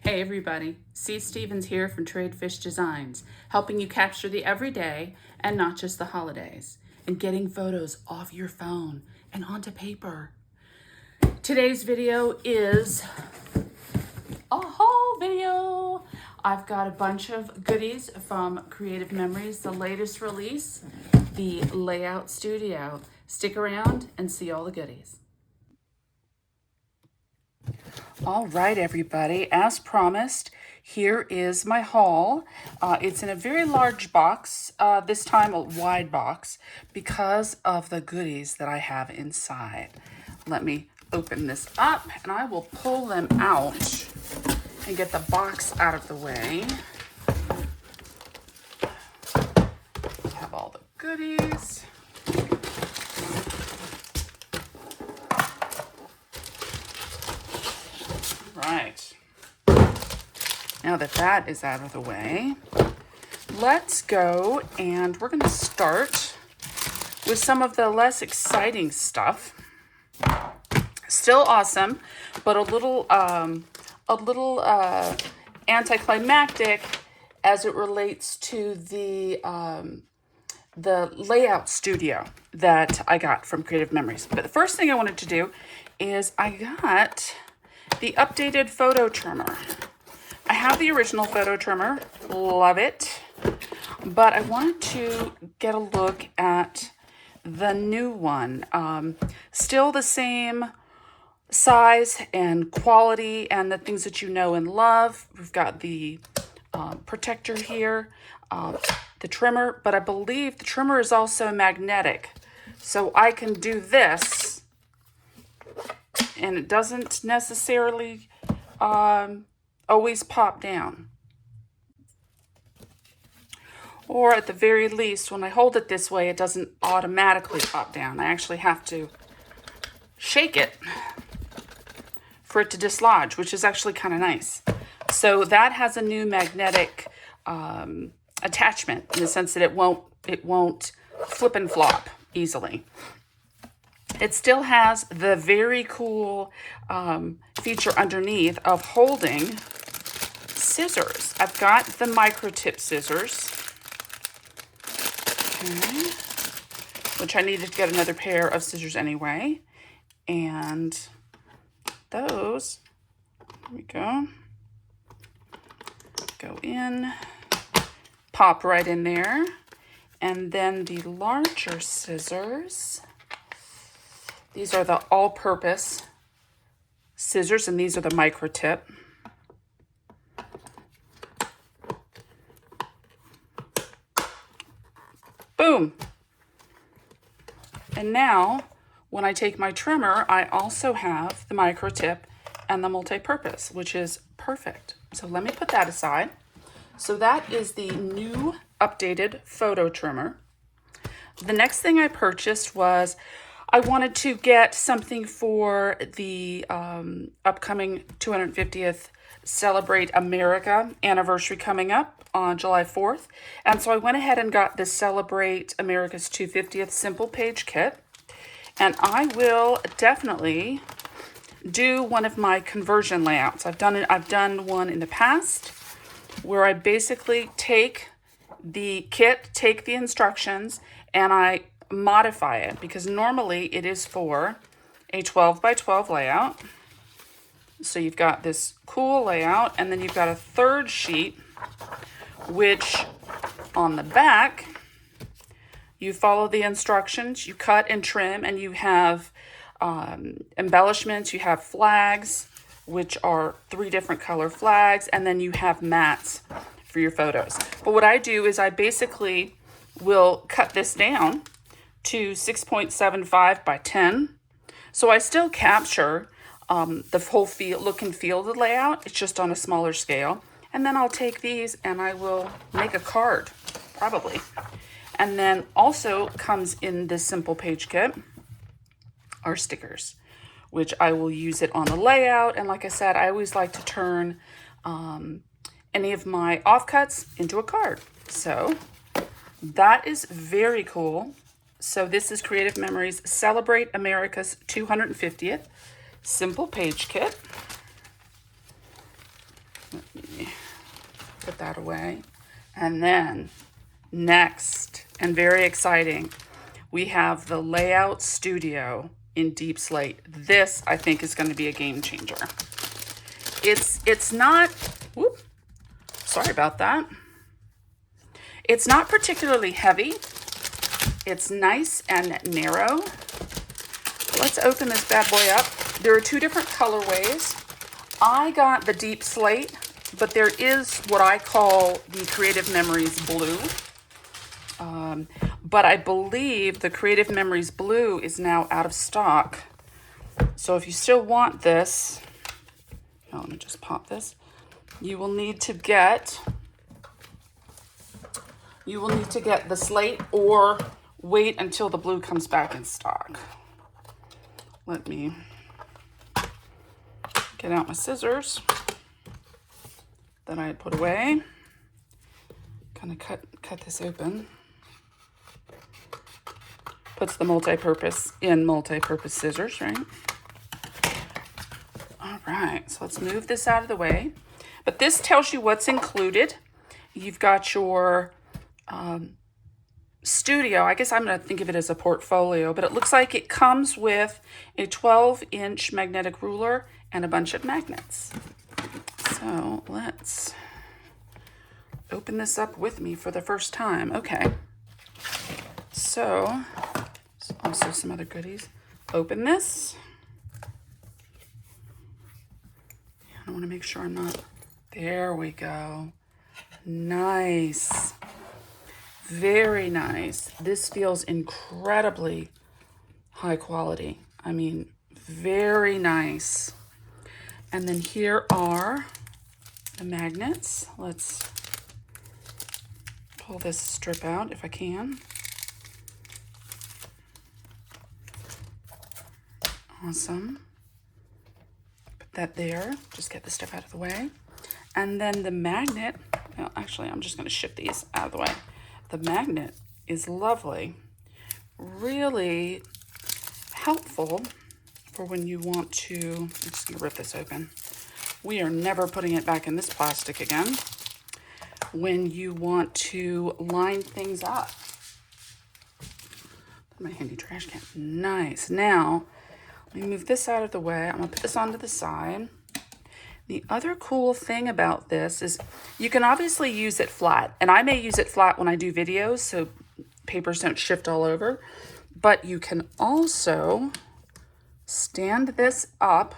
Hey everybody, C. Stevens here from Tradefish Designs, helping you capture the everyday and not just the holidays, and getting photos off your phone and onto paper. Today's video is a haul video. I've got a bunch of goodies from Creative Memories, the latest release, the Layout Studio. Stick around and see all the goodies. All right, everybody, as promised, here is my haul. It's in a very large box, this time a wide box, because of the goodies that I have inside. Let me open this up and I will pull them out and get the box out of the way. Have all the goodies. Right. Now that that is out of the way, let's go and we're going to start with some of the less exciting stuff. Still awesome, but a little anticlimactic as it relates to the layout studio that I got from Creative Memories. But the first thing I wanted to do is I got the updated photo trimmer. I have the original photo trimmer, love it, but I wanted to get a look at the new one. Still the same size and quality and the things that you know and love. We've got the protector here, the trimmer, but I believe the trimmer is also magnetic. So I can do this and it doesn't necessarily always pop down. Or at the very least, when I hold it this way, it doesn't automatically pop down. I actually have to shake it for it to dislodge, which is actually kind of nice. So that has a new magnetic attachment in the sense that it won't flip and flop easily. It still has the very cool feature underneath of holding scissors. I've got the micro tip scissors, okay, which I needed to get another pair of scissors anyway. And those, there we go, go in, pop right in there. And then the larger scissors, these are the all-purpose scissors, and these are the micro tip. Boom. And now, when I take my trimmer, I also have the micro tip and the multi-purpose, which is perfect. So let me put that aside. So that is the new updated photo trimmer. The next thing I purchased was I wanted to get something for the upcoming 250th Celebrate America anniversary coming up on July 4th. And so I went ahead and got this Celebrate America's 250th simple page kit. And I will definitely do one of my conversion layouts. I've done one in the past where I basically take the kit, take the instructions, and I modify it, because normally it is for a 12 by 12 layout. So you've got this cool layout, and then you've got a third sheet, which on the back, you follow the instructions, you cut and trim, and you have embellishments, you have flags, which are 3 different color flags, and then you have mats for your photos. But what I do is I basically will cut this down to 6.75 by 10. So I still capture the whole look and feel of the layout. It's just on a smaller scale. And then I'll take these and I will make a card, probably. And then also comes in this simple page kit are stickers, which I will use it on the layout. And like I said, I always like to turn any of my offcuts into a card. So that is very cool. So this is Creative Memories Celebrate America's 250th Simple Page Kit. Put that away. And then next, and very exciting, we have the Layout Studio in Deep Slate. This, I think, is going to be a game changer. It's not, whoop, sorry about that. It's not particularly heavy. It's nice and narrow. Let's open this bad boy up. There are two different colorways. I got the Deep Slate, but there is what I call the Creative Memories Blue. But I believe the Creative Memories Blue is now out of stock. So if you still want this, oh, let me just pop this. You will need to get the slate or wait until the blue comes back in stock. Let me get out my scissors that I had put away. Kind of cut this open. Puts the multi-purpose in multi-purpose scissors, right? All right, so let's move this out of the way. But this tells you what's included. You've got your studio. I guess I'm going to think of it as a portfolio, but it looks like it comes with a 12-inch magnetic ruler and a bunch of magnets. So let's open this up with me for the first time. Okay. So, also some other goodies. Open this. I want to make sure I'm not, there we go. Nice. Very nice. This feels incredibly high quality. I mean, very nice. And then here are the magnets. Let's pull this strip out if I can. Awesome. Put that there. Just get this stuff out of the way. And then the magnet, well, actually, I'm just going to shift these out of the way. The magnet is lovely. Really helpful for when you want to, I'm just going to rip this open. We are never putting it back in this plastic again. When you want to line things up. My handy trash can. Nice. Now, let me move this out of the way. I'm going to put this onto the side. The other cool thing about this is you can obviously use it flat. And I may use it flat when I do videos so papers don't shift all over. But you can also stand this up.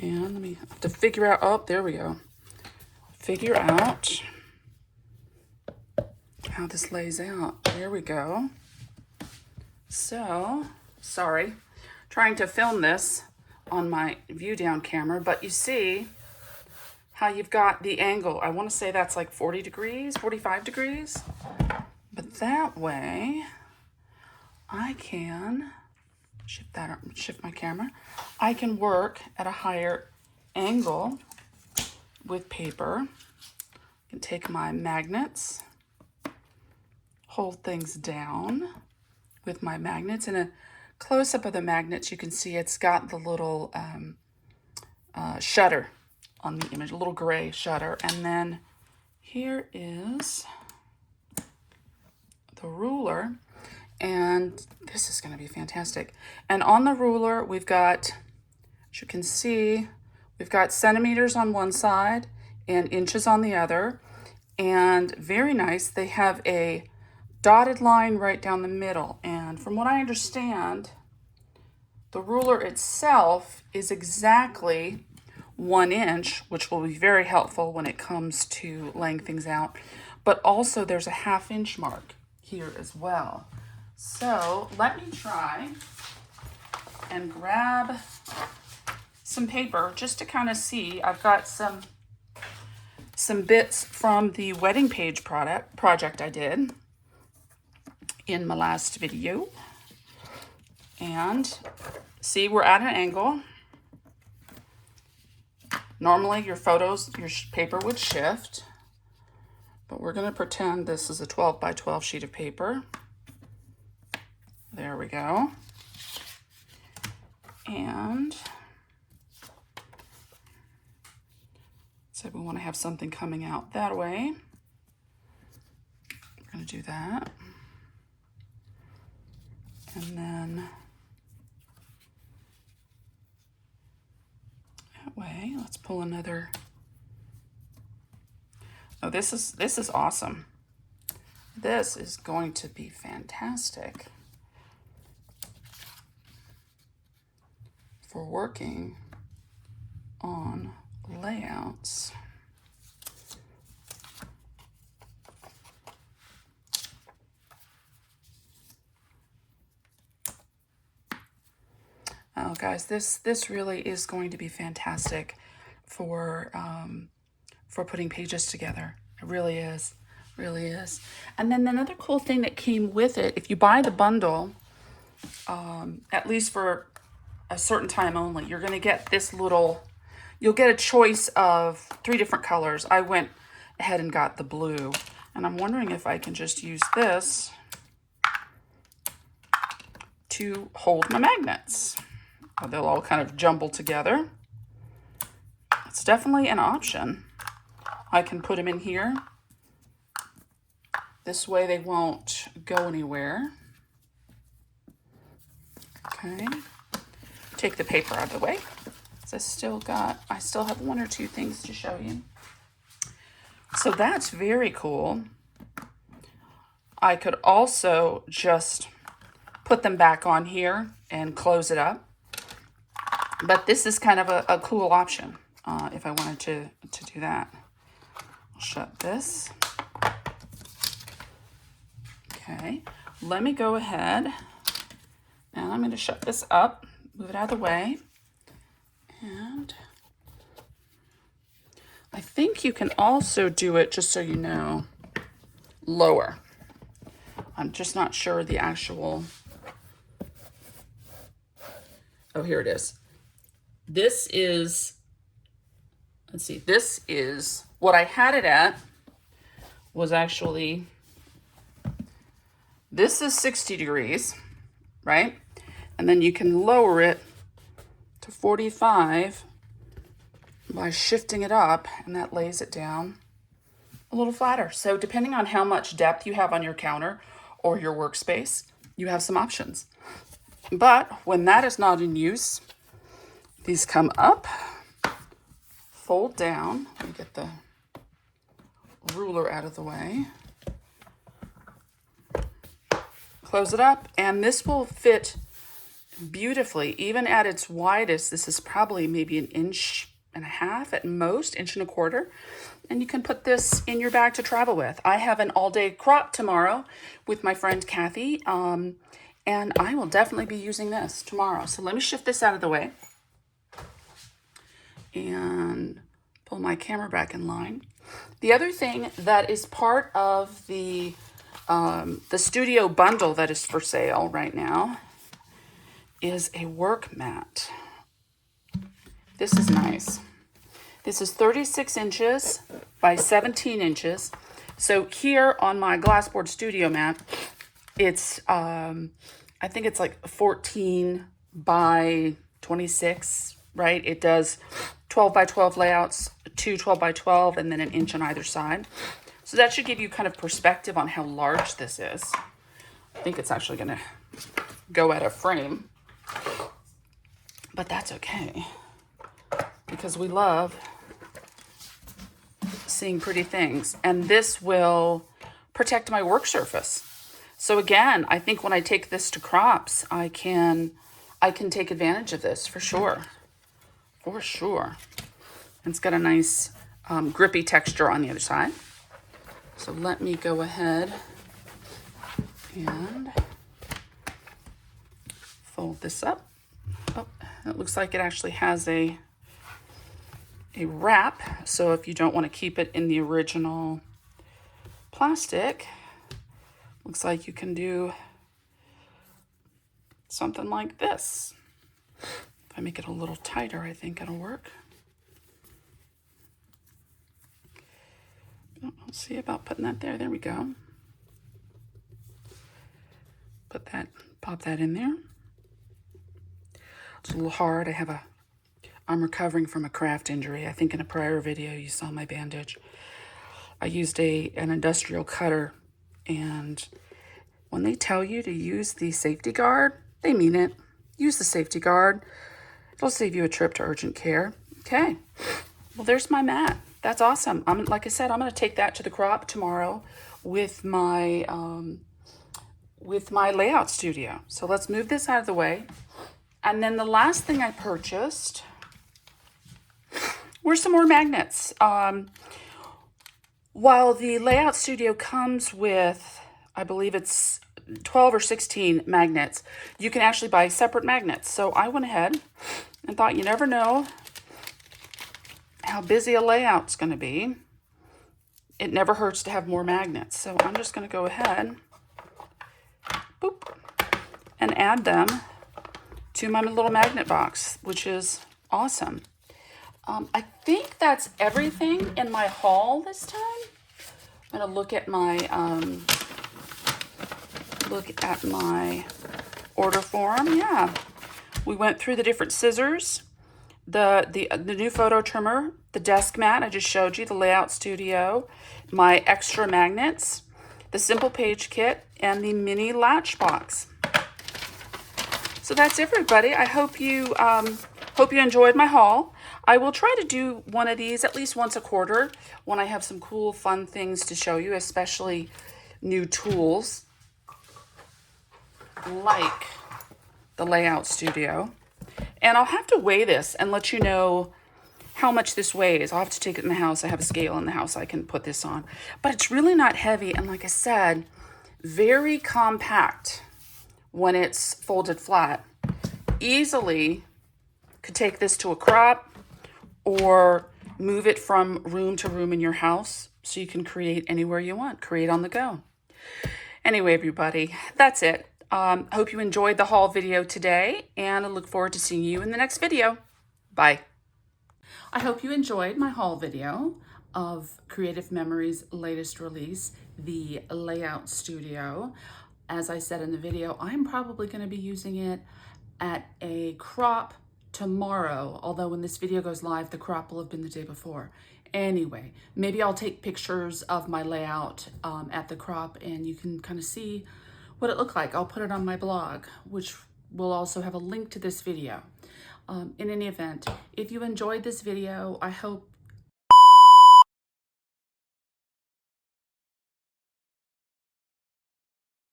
And let me have to figure out, oh, there we go. Figure out how this lays out. There we go. So, sorry, trying to film this on my view down camera, but you see how you've got the angle. I want to say that's like 40 degrees, 45 degrees. But that way I can shift my camera. I can work at a higher angle with paper. I can take my magnets, hold things down with my magnets. In a close-up of the magnets, you can see it's got the little shutter on the image, a little gray shutter. And then here is the ruler. And this is going to be fantastic. And on the ruler, we've got, as you can see, we've got centimeters on one side and inches on the other. And very nice, they have a dotted line right down the middle. And from what I understand, the ruler itself is exactly 1 inch, which will be very helpful when it comes to laying things out. But also there's a 1/2 inch mark here as well. So let me try and grab some paper just to kind of see. I've got some bits from the wedding page project I did in my last video. And see, we're at an angle. Normally your paper would shift, but we're going to pretend this is a 12 by 12 sheet of paper. There we go. And So we want to have something coming out that way. We're going to do that. And then that way, let's pull another. Oh, this is awesome. This is going to be fantastic for working on layouts. Oh, guys, this really is going to be fantastic for putting pages together. It really is, really is. And then another cool thing that came with it, if you buy the bundle, at least for a certain time only, you're going to get this little. You'll get a choice of 3 different colors. I went ahead and got the blue, and I'm wondering if I can just use this to hold my magnets. They'll all kind of jumble together. It's definitely an option. I can put them in here. This way they won't go anywhere. Okay. Take the paper out of the way. I still have 1 or 2 things to show you. So that's very cool. I could also just put them back on here and close it up. But this is kind of a cool option if I wanted to do that. I'll shut this. Okay, let me go ahead and I'm going to shut this up, move it out of the way. And I think you can also do it, just so you know, lower. I'm just not sure the actual. Oh, here it is. This is, let's see, this is what I had it at was actually, this is 60 degrees, right? And then you can lower it to 45 by shifting it up, and that lays it down a little flatter. So depending on how much depth you have on your counter or your workspace, you have some options. But when that is not in use, these come up, fold down. Let me get the ruler out of the way. Close it up, and this will fit beautifully. Even at its widest, this is probably maybe 1.5 inches at most, 1.25 inches. And you can put this in your bag to travel with. I have an all-day crop tomorrow with my friend Kathy, and I will definitely be using this tomorrow. So let me shift this out of the way and pull my camera back in line. The other thing that is part of the studio bundle that is for sale right now is a work mat. This is nice. This is 36 inches by 17 inches. So here on my glassboard studio mat, it's, I think it's like 14 by 26, right? It does 12 by 12 layouts, 2 12 by 12, and then 1 inch on either side. So that should give you kind of perspective on how large this is. I think it's actually going to go out of frame, but that's okay because we love seeing pretty things, and this will protect my work surface. So again, I think when I take this to crops, I can take advantage of this for sure. For sure. And it's got a nice grippy texture on the other side. So let me go ahead and fold this up. Oh, it looks like it actually has a wrap. So if you don't want to keep it in the original plastic, looks like you can do something like this. If I make it a little tighter, I think it'll work. Oh, I'll see about putting that there. There we go. Pop that in there. It's a little hard. I have a I'm recovering from a craft injury. I think in a prior video you saw my bandage. I used an industrial cutter, and when they tell you to use the safety guard, they mean it. Use the safety guard. It'll save you a trip to urgent care. Okay, well, there's my mat. That's awesome. Like I said, I'm going to take that to the crop tomorrow with my layout studio. So let's move this out of the way. And then the last thing I purchased were some more magnets. While the layout studio comes with, I believe it's 12 or 16 magnets, you can actually buy separate magnets. So I went ahead and thought, you never know how busy a layout's going to be. It never hurts to have more magnets. So I'm just going to go ahead, boop, and add them to my little magnet box, which is awesome. I think that's everything in my haul this time. I'm going to look at my order form. Yeah, we went through the different scissors, the new photo trimmer, the desk mat I just showed you, the layout studio, my extra magnets, the simple page kit, and the mini latch box. So that's everybody. I hope you enjoyed my haul. I will try to do one of these at least once a quarter when I have some cool, fun things to show you, especially new tools like the layout studio. And I'll have to weigh this and let you know how much this weighs. I'll have to take it in the house. I have a scale in the house I can put this on. But it's really not heavy. And like I said, very compact when it's folded flat. Easily could take this to a crop or move it from room to room in your house so you can create anywhere you want, create on the go. Anyway, everybody, that's it. Hope you enjoyed the haul video today, and I look forward to seeing you in the next video. Bye. I hope you enjoyed my haul video of Creative Memories' latest release, the Layout Studio. As I said in the video, I'm probably going to be using it at a crop tomorrow, although when this video goes live, the crop will have been the day before. Anyway, maybe I'll take pictures of my layout at the crop, and you can kind of see what it looked like. I'll put it on my blog, which will also have a link to this video. In any event, if you enjoyed this video, I hope